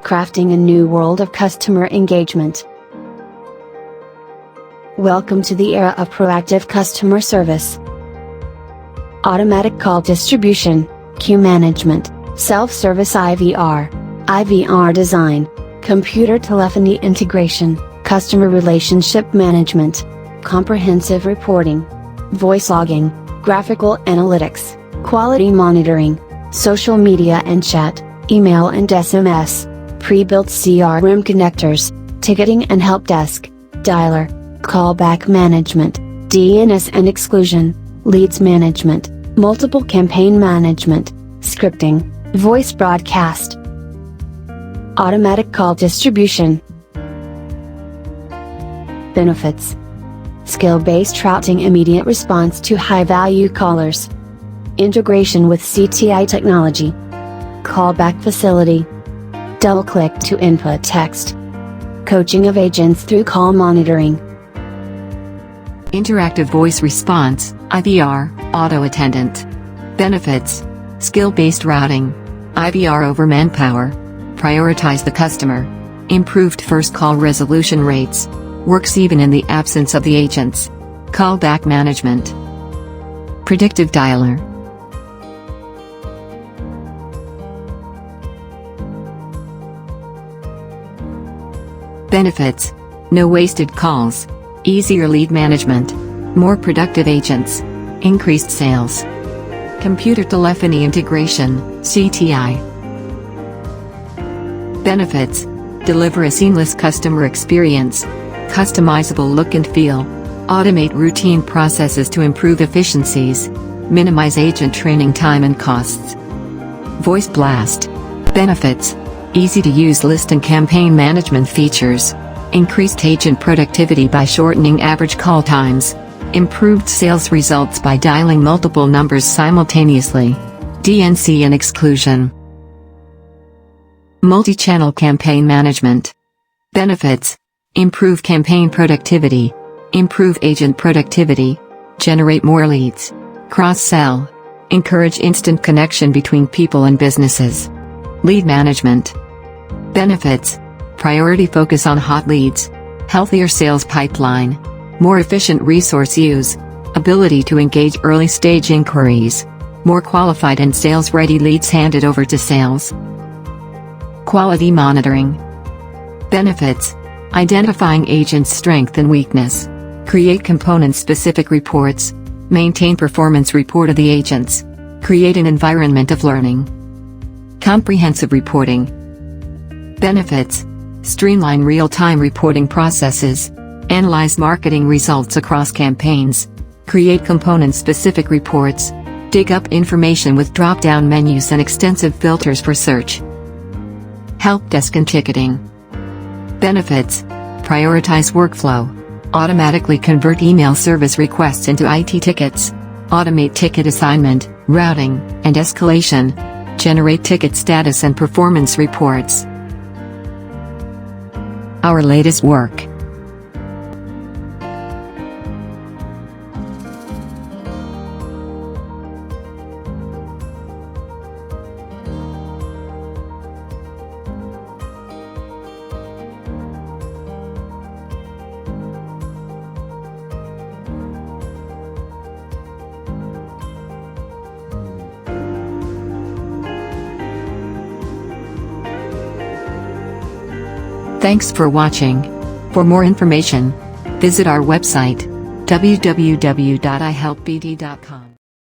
crafting a new world of customer engagement. Welcome to the era of proactive customer service. Automatic call distribution, queue management, self-service IVR design, computer telephony integration, customer relationship management, comprehensive reporting, voice logging, graphical analytics, quality monitoring, social media and chat, email and SMS, pre-built CRM connectors, ticketing and help desk, dialer, callback management, DNS and exclusion, leads management, multiple campaign management, scripting, voice broadcast. Automatic call distribution. Benefits: skill-based routing, immediate response to high-value callers, integration with CTI technology, callback facility, double-click to input text, coaching of agents through call monitoring, interactive voice response, IVR, auto attendant. Benefits: skill-based routing, IVR over manpower, prioritize the customer, improved first call resolution rates, works even in the absence of the agents, callback management, predictive dialer. Benefits: no wasted calls, easier lead management, more productive agents, increased sales. Computer telephony integration, CTI. Benefits: deliver a seamless customer experience, customizable look and feel, automate routine processes to improve efficiencies, minimize agent training time and costs. Voice blast. Benefits: easy to use list and campaign management features, increased agent productivity by shortening average call times, improved sales results by dialing multiple numbers simultaneously, DNC and exclusion. Multi-channel campaign management. Benefits: improve campaign productivity, improve agent productivity, generate more leads, cross-sell, encourage instant connection between people and businesses. Lead management. Benefits: priority focus on hot leads, healthier sales pipeline, more efficient resource use, ability to engage early-stage inquiries, more qualified and sales-ready leads handed over to sales. Quality monitoring. Benefits: identifying agents' strength and weakness, create component-specific reports, maintain performance report of the agents, create an environment of learning. Comprehensive reporting. Benefits: streamline real-time reporting processes, analyze marketing results across campaigns, create component-specific reports, dig up information with drop-down menus and extensive filters for search. Help desk and ticketing. Benefits: prioritize workflow, automatically convert email service requests into IT tickets, automate ticket assignment, routing, and escalation, generate ticket status and performance reports. Our latest work. Thanks for watching. For more information, visit our website, www.ihelpbd.com.